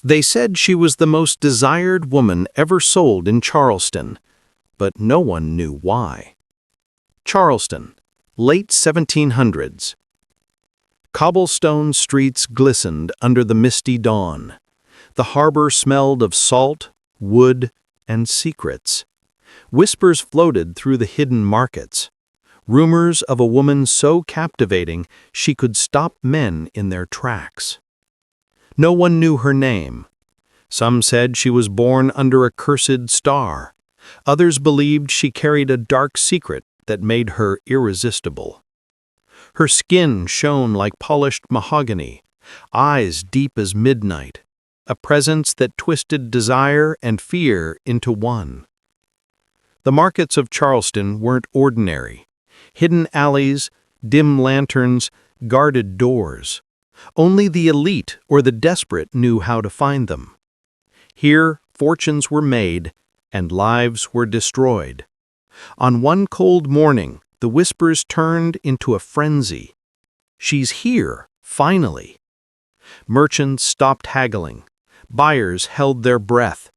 They said she was the most desired woman ever sold in Charleston, but no one knew why. Charleston, late 1700s. Cobblestone streets glistened under the misty dawn. The harbor smelled of salt, wood, and secrets. Whispers floated through the hidden markets. Rumors of a woman so captivating she could stop men in their tracks. No one knew her name. Some said she was born under a cursed star. Others believed she carried a dark secret that made her irresistible. Her skin shone like polished mahogany, eyes deep as midnight, a presence that twisted desire and fear into one. The markets of Charleston weren't ordinary. Hidden alleys, dim lanterns, guarded doors. Only the elite or the desperate knew how to find them. Here, fortunes were made and lives were destroyed. On one cold morning, the whispers turned into a frenzy. She's here, finally. Merchants stopped haggling. Buyers held their breath.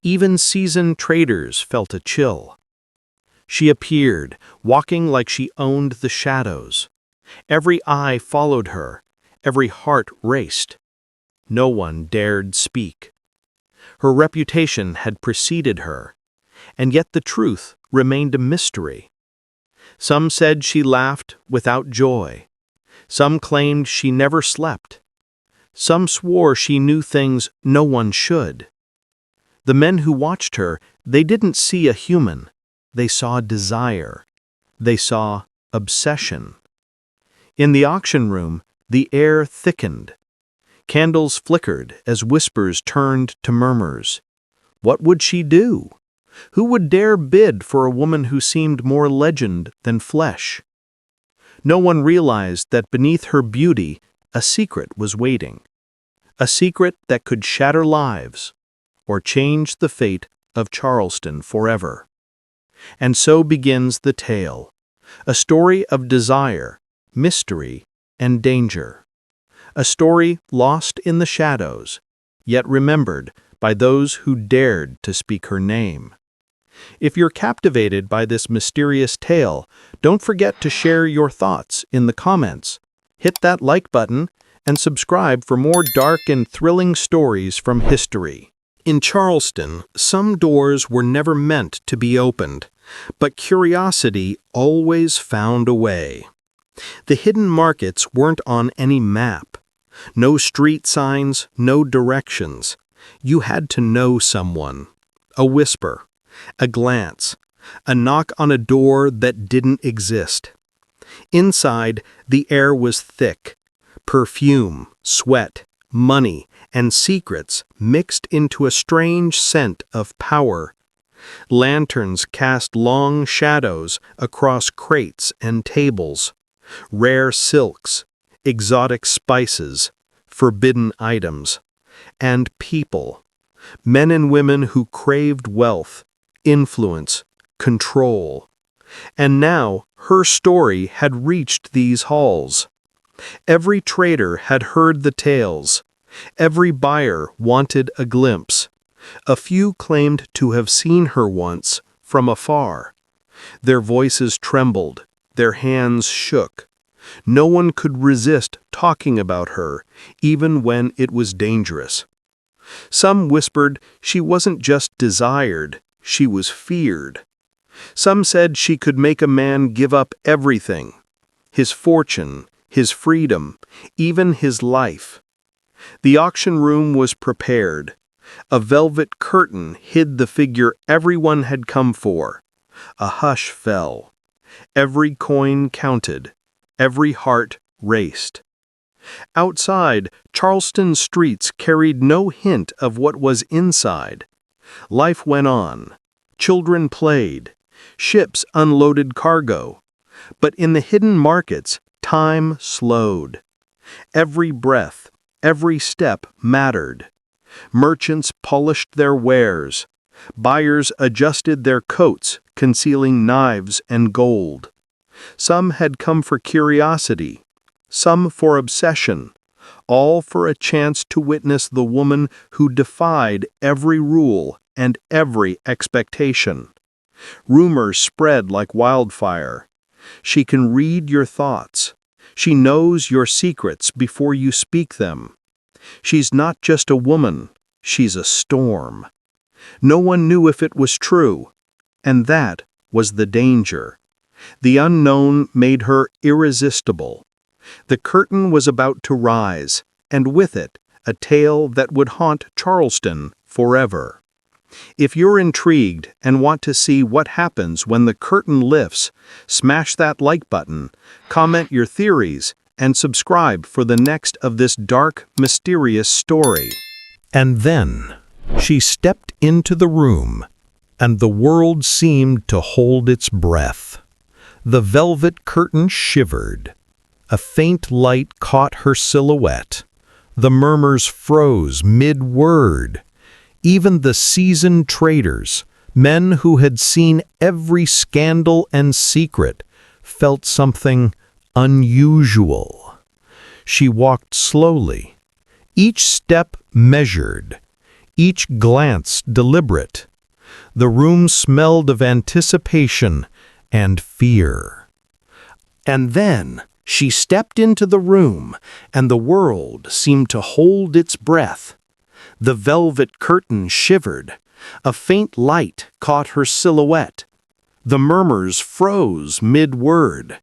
Even seasoned traders felt a chill. She appeared, walking like she owned the shadows. Every eye followed her. Every heart raced. No one dared speak. Her reputation had preceded her, and yet the truth remained a mystery. Some said she laughed without joy. Some claimed she never slept. Some swore she knew things no one should. The men who watched her, they didn't see a human. They saw desire. They saw obsession. In the auction room, the air thickened. Candles flickered as whispers turned to murmurs. What would she do? Who would dare bid for a woman who seemed more legend than flesh? No one realized that beneath her beauty, a secret was waiting. A secret that could shatter lives or change the fate of Charleston forever. And so begins the tale, a story of desire, mystery, and danger. A story lost in the shadows, yet remembered by those who dared to speak her name. If you're captivated by this mysterious tale, don't forget to share your thoughts in the comments. Hit that like button and subscribe for more dark and thrilling stories from history. In Charleston, some doors were never meant to be opened, but curiosity always found a way. The hidden markets weren't on any map. No street signs, no directions. You had to know someone. A whisper, a glance, a knock on a door that didn't exist. Inside, the air was thick. Perfume, sweat, money, and secrets mixed into a strange scent of power. Lanterns cast long shadows across crates and tables. Rare silks, exotic spices, forbidden items, and people, men and women who craved wealth, influence, control. And now her story had reached these halls. Every trader had heard the tales. Every buyer wanted a glimpse. A few claimed to have seen her once from afar. Their voices trembled. Their hands shook. No one could resist talking about her, even when it was dangerous. Some whispered she wasn't just desired, she was feared. Some said she could make a man give up everything, his fortune, his freedom, even his life. The auction room was prepared. A velvet curtain hid the figure everyone had come for. A hush fell. Every coin counted. Every heart raced. Outside, Charleston's streets carried no hint of what was inside. Life went on. Children played. Ships unloaded cargo. But in the hidden markets, time slowed. Every breath, every step mattered. Merchants polished their wares. Buyers adjusted their coats, concealing knives and gold. Some had come for curiosity, some for obsession, all for a chance to witness the woman who defied every rule and every expectation. Rumors spread like wildfire. She can read your thoughts. She knows your secrets before you speak them. She's not just a woman, she's a storm. No one knew if it was true, and that was the danger. The unknown made her irresistible. The curtain was about to rise, and with it, a tale that would haunt Charleston forever. If you're intrigued and want to see what happens when the curtain lifts, smash that like button, comment your theories, and subscribe for the next of this dark, mysterious story. And then, she stepped into the room, and the world seemed to hold its breath. The velvet curtain shivered. A faint light caught her silhouette. The murmurs froze mid-word. Even the seasoned traders, men who had seen every scandal and secret, felt something unusual. She walked slowly, each step measured, each glance deliberate. The room smelled of anticipation and fear. And then she stepped into the room, and the world seemed to hold its breath. The velvet curtain shivered. A faint light caught her silhouette. The murmurs froze mid-word.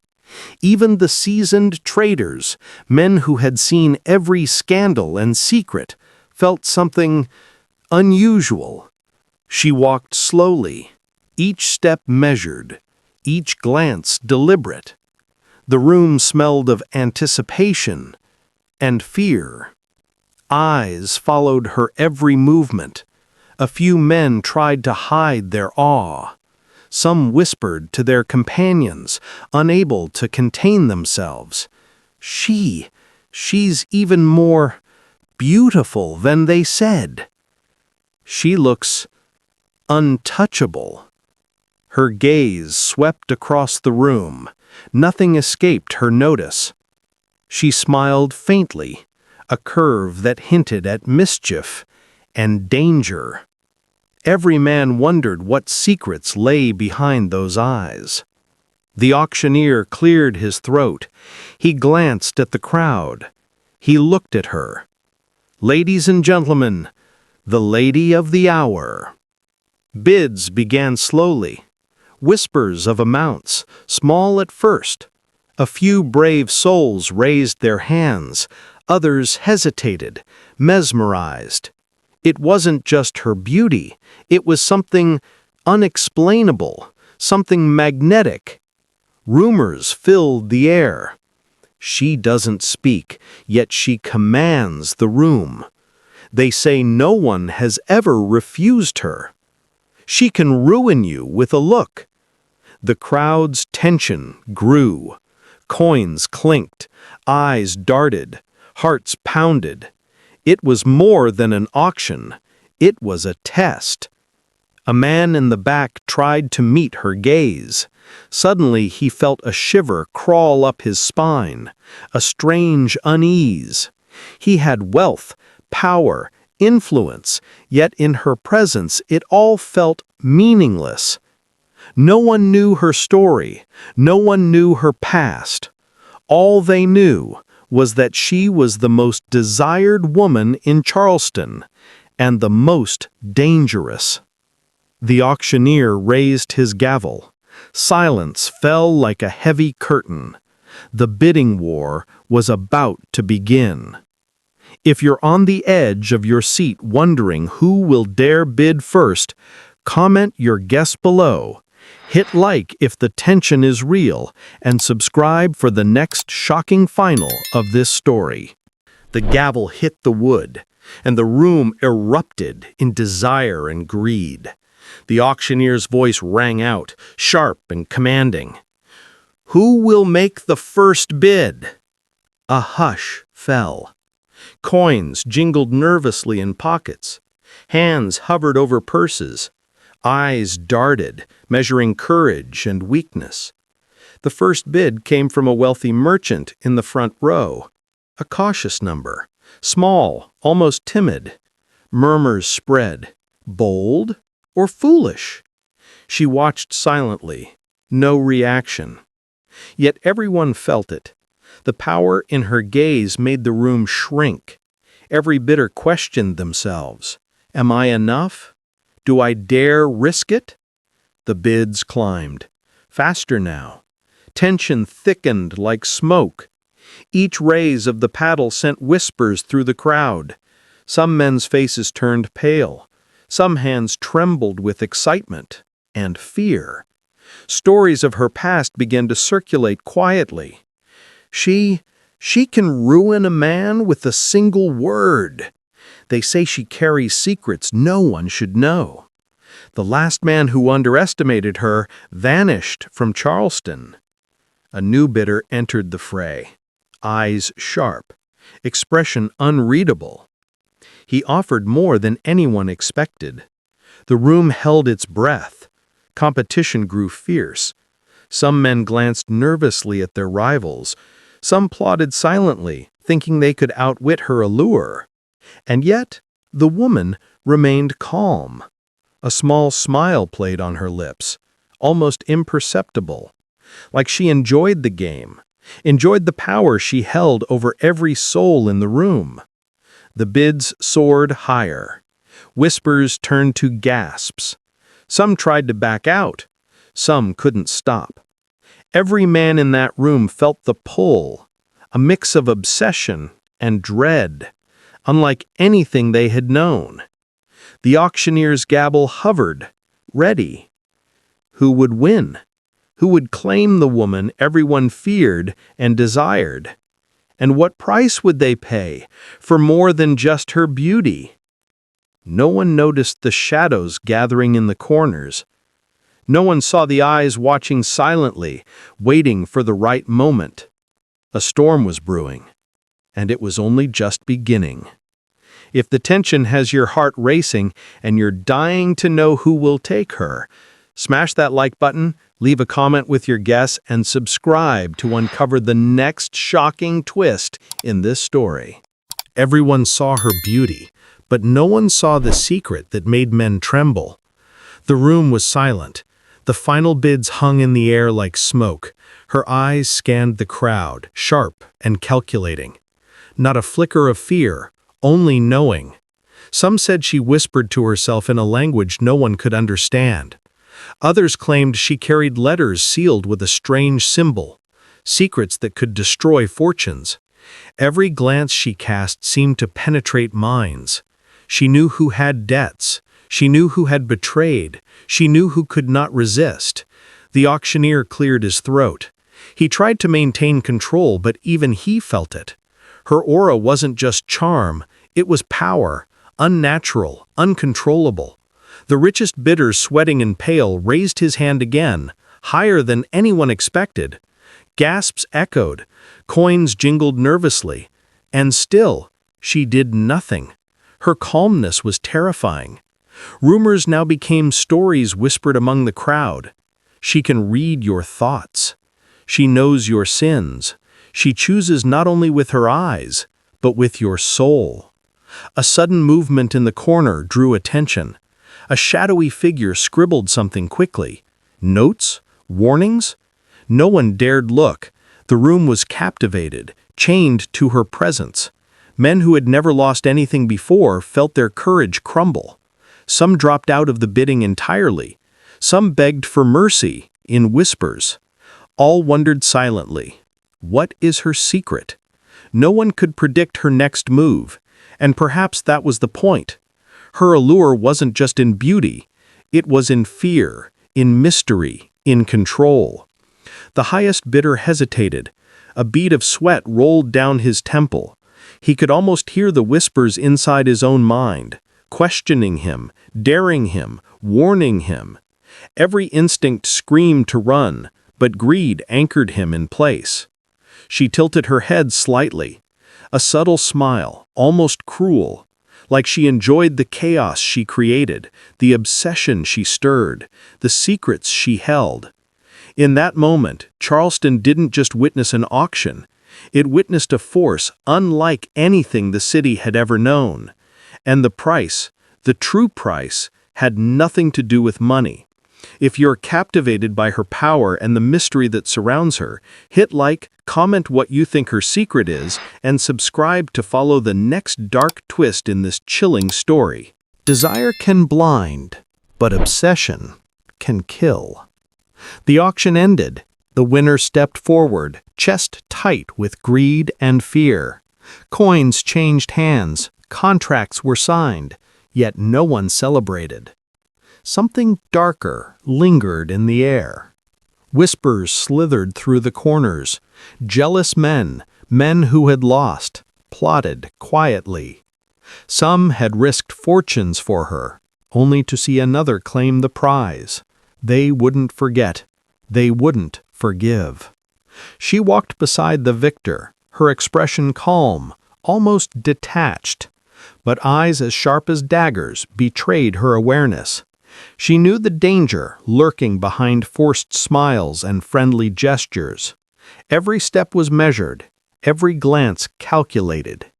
Even the seasoned traders, men who had seen every scandal and secret, felt something unusual. She walked slowly, each step measured, each glance deliberate. The room smelled of anticipation and fear. Eyes followed her every movement. A few men tried to hide their awe. Some whispered to their companions, unable to contain themselves. She's even more beautiful than they said. She looks untouchable. Her gaze swept across the room. Nothing escaped her notice. She smiled faintly, a curve that hinted at mischief and danger. Every man wondered what secrets lay behind those eyes. The auctioneer cleared his throat. He glanced at the crowd. He looked at her. Ladies and gentlemen, the lady of the hour. Bids began slowly. Whispers of amounts, small at first. A few brave souls raised their hands. Others hesitated, mesmerized. It wasn't just her beauty. It was something unexplainable, something magnetic. Rumors filled the air. She doesn't speak, yet she commands the room. They say no one has ever refused her. She can ruin you with a look. The crowd's tension grew. Coins clinked, eyes darted, hearts pounded. It was more than an auction. It was a test. A man in the back tried to meet her gaze. Suddenly he felt a shiver crawl up his spine, a strange unease. He had wealth, power, influence, yet in her presence it all felt meaningless. No one knew her story. No one knew her past. All they knew was that she was the most desired woman in Charleston, and the most dangerous. The auctioneer raised his gavel. Silence fell like a heavy curtain. The bidding war was about to begin. If you're on the edge of your seat wondering who will dare bid first, comment your guess below. Hit like if the tension is real, and subscribe for the next shocking final of this story. The gavel hit the wood, and the room erupted in desire and greed. The auctioneer's voice rang out, sharp and commanding. "Who will make the first bid?" A hush fell. Coins jingled nervously in pockets. Hands hovered over purses. Eyes darted, measuring courage and weakness. The first bid came from a wealthy merchant in the front row. A cautious number. Small, almost timid. Murmurs spread. Bold or foolish? She watched silently. No reaction. Yet everyone felt it. The power in her gaze made the room shrink. Every bidder questioned themselves. Am I enough? Do I dare risk it? The bids climbed. Faster now. Tension thickened like smoke. Each raise of the paddle sent whispers through the crowd. Some men's faces turned pale. Some hands trembled with excitement and fear. Stories of her past began to circulate quietly. She can ruin a man with a single word. They say she carries secrets no one should know. The last man who underestimated her vanished from Charleston. A new bidder entered the fray. Eyes sharp, expression unreadable. He offered more than anyone expected. The room held its breath. Competition grew fierce. Some men glanced nervously at their rivals. Some plotted silently, thinking they could outwit her allure. And yet, the woman remained calm. A small smile played on her lips, almost imperceptible, like she enjoyed the game, enjoyed the power she held over every soul in the room. The bids soared higher. Whispers turned to gasps. Some tried to back out. Some couldn't stop. Every man in that room felt the pull, a mix of obsession and dread, unlike anything they had known. The auctioneer's gavel hovered, ready. Who would win? Who would claim the woman everyone feared and desired? And what price would they pay for more than just her beauty? No one noticed the shadows gathering in the corners. No one saw the eyes watching silently, waiting for the right moment. A storm was brewing, and it was only just beginning. If the tension has your heart racing and you're dying to know who will take her, smash that like button, leave a comment with your guess, and subscribe to uncover the next shocking twist in this story. Everyone saw her beauty, but no one saw the secret that made men tremble. The room was silent. The final bids hung in the air like smoke. Her eyes scanned the crowd, sharp and calculating. Not a flicker of fear, only knowing. Some said she whispered to herself in a language no one could understand. Others claimed she carried letters sealed with a strange symbol, secrets that could destroy fortunes. Every glance she cast seemed to penetrate minds. She knew who had debts. She knew who had betrayed. She knew who could not resist. The auctioneer cleared his throat. He tried to maintain control, but even he felt it. Her aura wasn't just charm, it was power, unnatural, uncontrollable. The richest bidder, sweating and pale, raised his hand again, higher than anyone expected. Gasps echoed, coins jingled nervously, and still, she did nothing. Her calmness was terrifying. Rumors now became stories whispered among the crowd. She can read your thoughts. She knows your sins. She chooses not only with her eyes, but with your soul. A sudden movement in the corner drew attention. A shadowy figure scribbled something quickly. Notes? Warnings? No one dared look. The room was captivated, chained to her presence. Men who had never lost anything before felt their courage crumble. Some dropped out of the bidding entirely. Some begged for mercy in whispers. All wondered silently, what is her secret? No one could predict her next move, and perhaps that was the point. Her allure wasn't just in beauty, it was in fear, in mystery, in control. The highest bidder hesitated. A bead of sweat rolled down his temple. He could almost hear the whispers inside his own mind, questioning him, daring him, warning him. Every instinct screamed to run, but greed anchored him in place. She tilted her head slightly. A subtle smile, almost cruel, like she enjoyed the chaos she created, the obsession she stirred, the secrets she held. In that moment, Charleston didn't just witness an auction, It witnessed a force unlike anything the city had ever known. And the price, the true price, had nothing to do with money. If you're captivated by her power and the mystery that surrounds her, hit like, comment what you think her secret is, and subscribe to follow the next dark twist in this chilling story. Desire can blind, but obsession can kill. The auction ended. The winner stepped forward, chest tight with greed and fear. Coins changed hands, contracts were signed, yet no one celebrated. Something darker lingered in the air. Whispers slithered through the corners. Jealous men who had lost, plotted quietly. Some had risked fortunes for her, only to see another claim the prize. They wouldn't forget. They wouldn't forgive. She walked beside the victor, her expression calm, almost detached. But eyes as sharp as daggers betrayed her awareness. She knew the danger lurking behind forced smiles and friendly gestures. Every step was measured, every glance calculated.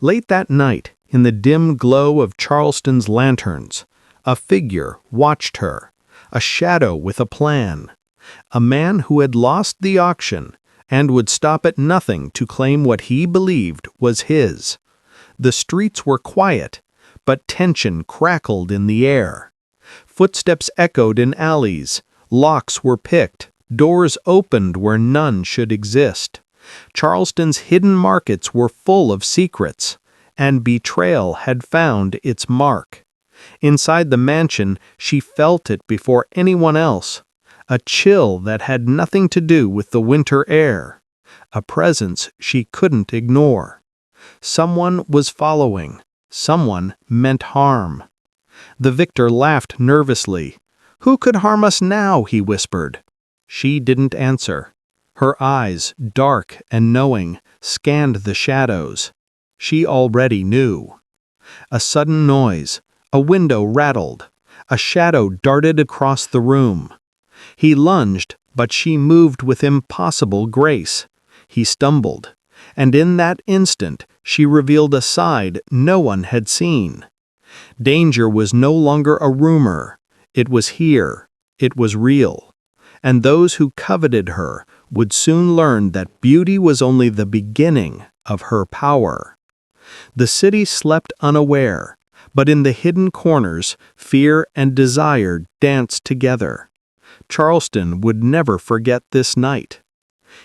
Late that night, in the dim glow of Charleston's lanterns, a figure watched her, a shadow with a plan. A man who had lost the auction and would stop at nothing to claim what he believed was his. The streets were quiet, but tension crackled in the air. Footsteps echoed in alleys, locks were picked, doors opened where none should exist. Charleston's hidden markets were full of secrets, and betrayal had found its mark. Inside the mansion, she felt it before anyone else. A chill that had nothing to do with the winter air. A presence she couldn't ignore. Someone was following. Someone meant harm. The victor laughed nervously. "Who could harm us now?" he whispered. She didn't answer. Her eyes, dark and knowing, scanned the shadows. She already knew. A sudden noise. A window rattled. A shadow darted across the room. He lunged, but she moved with impossible grace. He stumbled, and in that instant she revealed a side no one had seen. Danger was no longer a rumor. It was here. It was real. And those who coveted her would soon learn that beauty was only the beginning of her power. The city slept unaware, but in the hidden corners, fear and desire danced together. Charleston would never forget this night.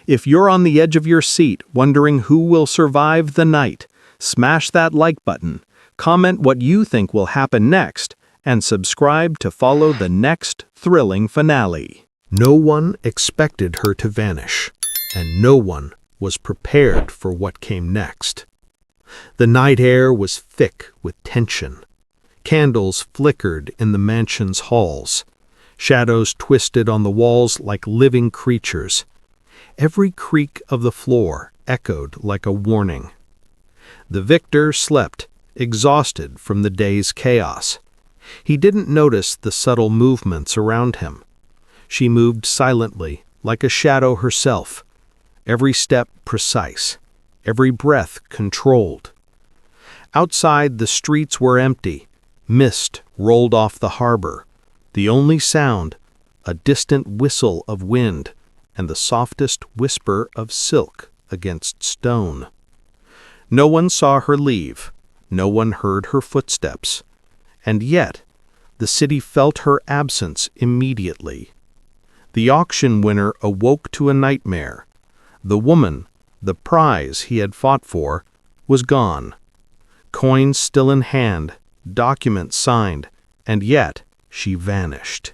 If you're on the edge of your seat wondering who will survive the night, smash that like button, comment what you think will happen next, and subscribe to follow the next thrilling finale. No one expected her to vanish, and no one was prepared for what came next. The night air was thick with tension. Candles flickered in the mansion's halls. Shadows twisted on the walls like living creatures. Every creak of the floor echoed like a warning. The victor slept, exhausted from the day's chaos. He didn't notice the subtle movements around him. She moved silently, like a shadow herself, every step precise, every breath controlled. Outside, the streets were empty. Mist rolled off the harbor. The only sound, a distant whistle of wind and the softest whisper of silk against stone. No one saw her leave. No one heard her footsteps. And yet, the city felt her absence immediately. The auction winner awoke to a nightmare. The woman, the prize he had fought for, was gone. Coins still in hand, documents signed, and yet she vanished.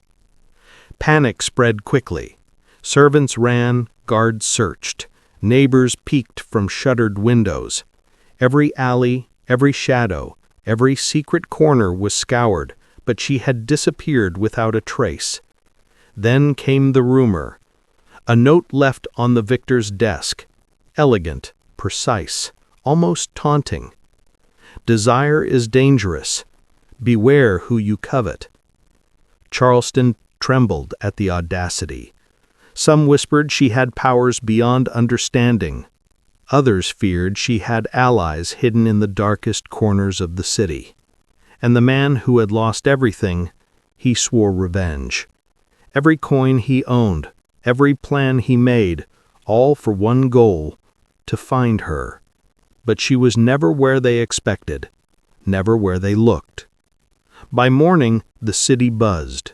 Panic spread quickly. Servants ran, guards searched. Neighbors peeked from shuttered windows. Every alley, every shadow, every secret corner was scoured, but she had disappeared without a trace. Then came the rumor. A note left on the victor's desk. Elegant, precise, almost taunting. Desire is dangerous. Beware who you covet. Charleston trembled at the audacity. Some whispered she had powers beyond understanding. Others feared she had allies hidden in the darkest corners of the city. And the man who had lost everything, he swore revenge. Every coin he owned, every plan he made, all for one goal, to find her. But she was never where they expected, never where they looked. By morning, the city buzzed.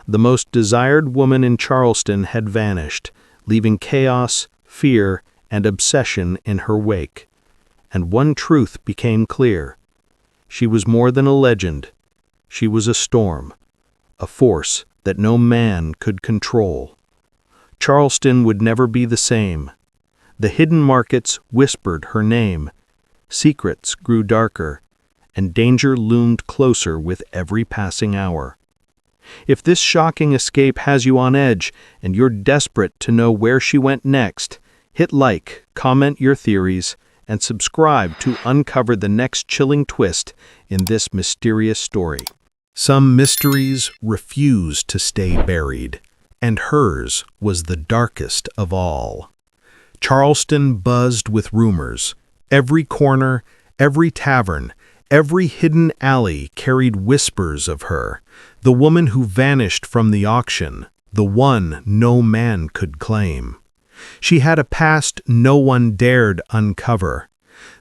The most desired woman in Charleston had vanished, leaving chaos, fear, and obsession in her wake. And one truth became clear. She was more than a legend. She was a storm, a force that no man could control. Charleston would never be the same. The hidden markets whispered her name. Secrets grew darker, and danger loomed closer with every passing hour. If this shocking escape has you on edge and you're desperate to know where she went next, hit like, comment your theories, and subscribe to uncover the next chilling twist in this mysterious story. Some mysteries refuse to stay buried, and hers was the darkest of all. Charleston buzzed with rumors. Every corner, every tavern, every hidden alley carried whispers of her, the woman who vanished from the auction, the one no man could claim. She had a past no one dared uncover.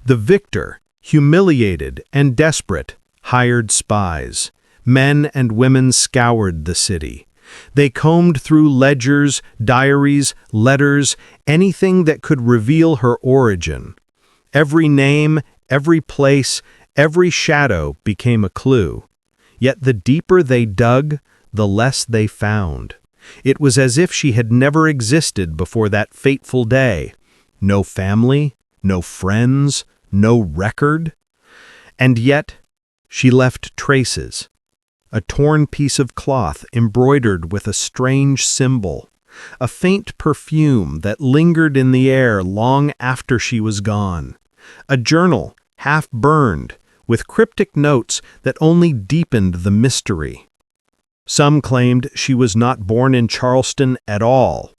The victor, humiliated and desperate, hired spies. Men and women scoured the city. They combed through ledgers, diaries, letters, anything that could reveal her origin. Every name, every place, every shadow became a clue. Yet the deeper they dug, the less they found. It was as if she had never existed before that fateful day. No family, no friends, no record. And yet, she left traces. A torn piece of cloth embroidered with a strange symbol. A faint perfume that lingered in the air long after she was gone. A journal, half burned, with cryptic notes that only deepened the mystery. Some claimed she was not born in Charleston at all.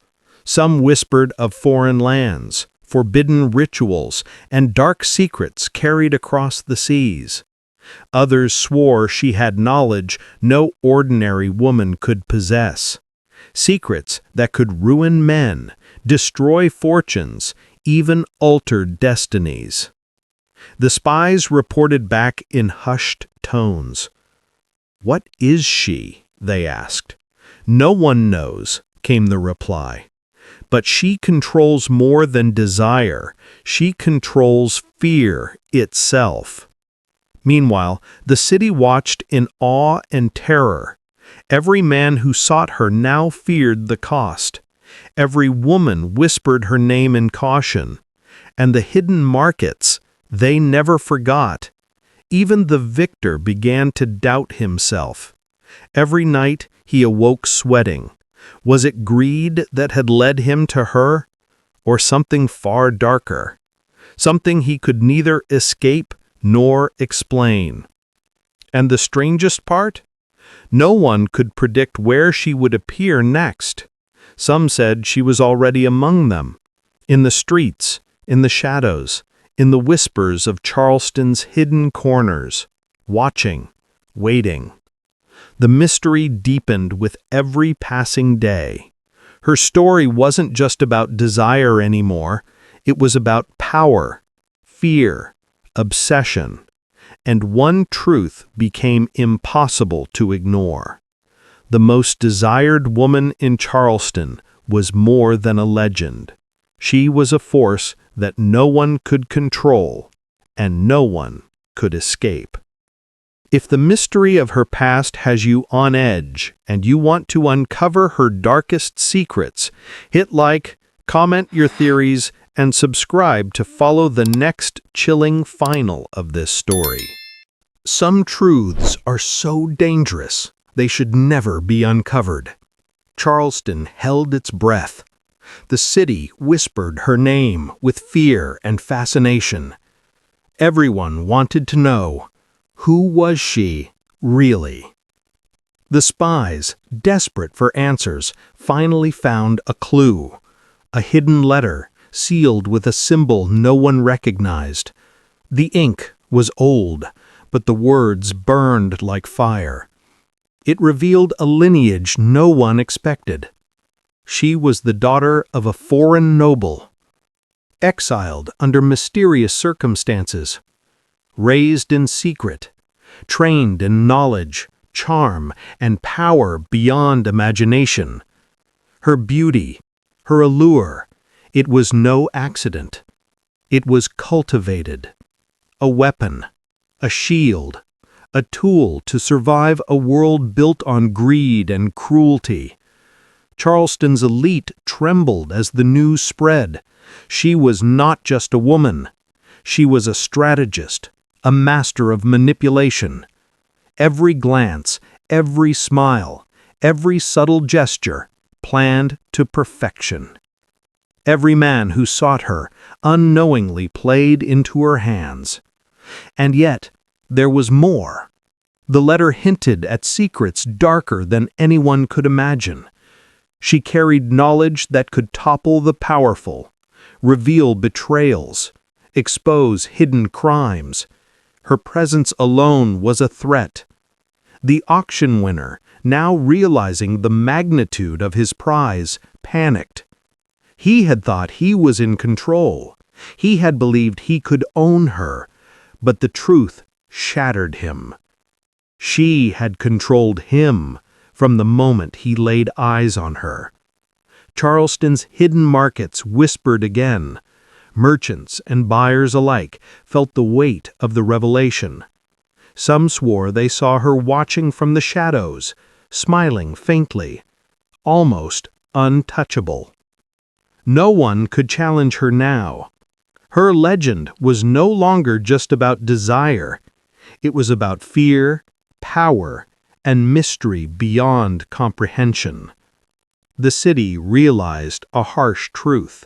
Some whispered of foreign lands, forbidden rituals, and dark secrets carried across the seas. Others swore she had knowledge no ordinary woman could possess. Secrets that could ruin men, destroy fortunes, even alter destinies. The spies reported back in hushed tones. "What is she?" they asked. "No one knows," came the reply. "But she controls more than desire. She controls fear itself." Meanwhile, the city watched in awe and terror. Every man who sought her now feared the cost. Every woman whispered her name in caution. And the hidden markets, they never forgot. Even the victor began to doubt himself. Every night he awoke sweating. Was it greed that had led him to her? Or something far darker? Something he could neither escape nor explain. And the strangest part? No one could predict where she would appear next. Some said she was already among them, in the streets, in the shadows, in the whispers of Charleston's hidden corners, watching, waiting. The mystery deepened with every passing day. Her story wasn't just about desire anymore, it was about power, fear, obsession, and one truth became impossible to ignore. The most desired woman in Charleston was more than a legend. She was a force that no one could control, and no one could escape. If the mystery of her past has you on edge and you want to uncover her darkest secrets, hit like, comment your theories, and subscribe to follow the next chilling final of this story. Some truths are so dangerous, they should never be uncovered. Charleston held its breath. The city whispered her name with fear and fascination. Everyone wanted to know, who was she, really? The spies, desperate for answers, finally found a clue. A hidden letter sealed with a symbol no one recognized. The ink was old, but the words burned like fire. It revealed a lineage no one expected. She was the daughter of a foreign noble, exiled under mysterious circumstances, raised in secret, trained in knowledge, charm, and power beyond imagination. Her beauty, her allure, it was no accident. It was cultivated. A weapon, a shield, a tool to survive a world built on greed and cruelty. Charleston's elite trembled as the news spread. She was not just a woman. She was a strategist, a master of manipulation. Every glance, every smile, every subtle gesture, planned to perfection. Every man who sought her unknowingly played into her hands. And yet, there was more. The letter hinted at secrets darker than anyone could imagine. She carried knowledge that could topple the powerful, reveal betrayals, expose hidden crimes. Her presence alone was a threat. The auction winner, now realizing the magnitude of his prize, panicked. He had thought he was in control. He had believed he could own her, but the truth shattered him. She had controlled him from the moment he laid eyes on her. Charleston's hidden markets whispered again. Merchants and buyers alike felt the weight of the revelation. Some swore they saw her watching from the shadows, smiling faintly, almost untouchable. No one could challenge her now. Her legend was no longer just about desire. It was about fear, power, and mystery beyond comprehension. The city realized a harsh truth.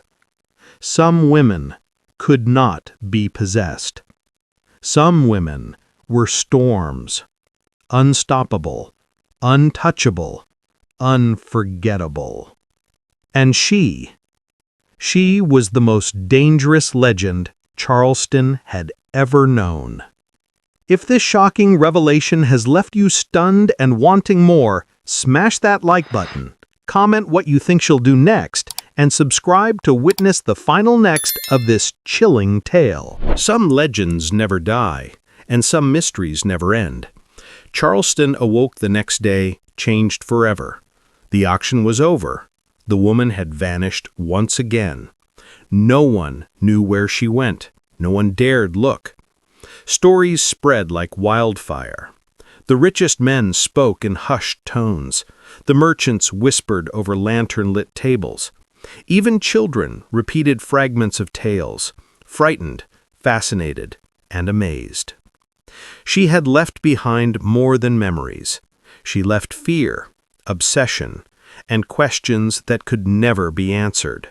Some women could not be possessed. Some women were storms, unstoppable, untouchable, unforgettable. And she was the most dangerous legend Charleston had ever known. If this shocking revelation has left you stunned and wanting more, smash that like button, comment what you think she'll do next, and subscribe to witness the final next of this chilling tale. Some legends never die, and some mysteries never end. Charleston awoke the next day, changed forever. The auction was over. The woman had vanished once again. No one knew where she went. No one dared look. Stories spread like wildfire. The richest men spoke in hushed tones. The merchants whispered over lantern-lit tables. Even children repeated fragments of tales, frightened, fascinated, and amazed. She had left behind more than memories. She left fear, obsession, and questions that could never be answered.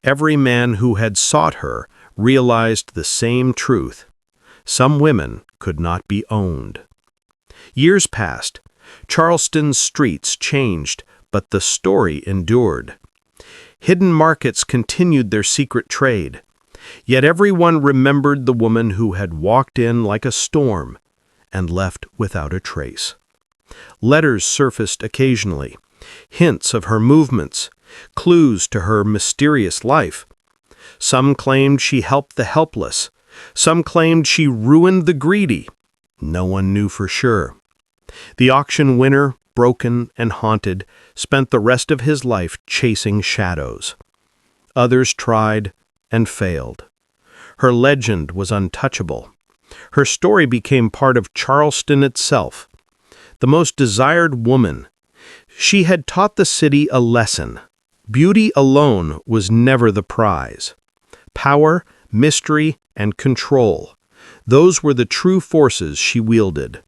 Every man who had sought her realized the same truth. Some women could not be owned. Years passed. Charleston's streets changed, but the story endured. Hidden markets continued their secret trade. Yet everyone remembered the woman who had walked in like a storm and left without a trace. Letters surfaced occasionally, hints of her movements, clues to her mysterious life. Some claimed she helped the helpless. Some claimed she ruined the greedy. No one knew for sure. The auction winner, broken and haunted, spent the rest of his life chasing shadows. Others tried and failed. Her legend was untouchable. Her story became part of Charleston itself. The most desired woman. She had taught the city a lesson. Beauty alone was never the prize. Power, mystery, and control. Those were the true forces she wielded.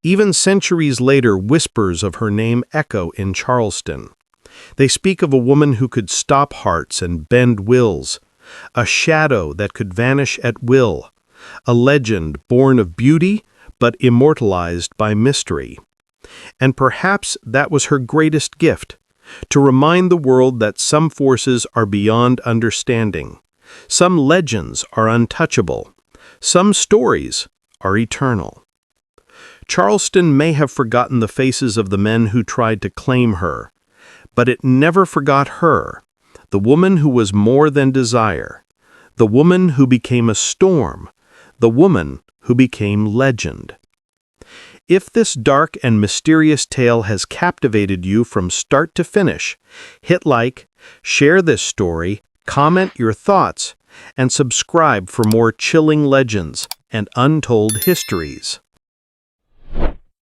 Even centuries later, whispers of her name echo in Charleston. They speak of a woman who could stop hearts and bend wills, a shadow that could vanish at will, a legend born of beauty but immortalized by mystery. And perhaps that was her greatest gift, to remind the world that some forces are beyond understanding, some legends are untouchable, some stories are eternal. Charleston may have forgotten the faces of the men who tried to claim her, but it never forgot her, the woman who was more than desire, the woman who became a storm, the woman who became legend. If this dark and mysterious tale has captivated you from start to finish, hit like, share this story, comment your thoughts, and subscribe for more chilling legends and untold histories.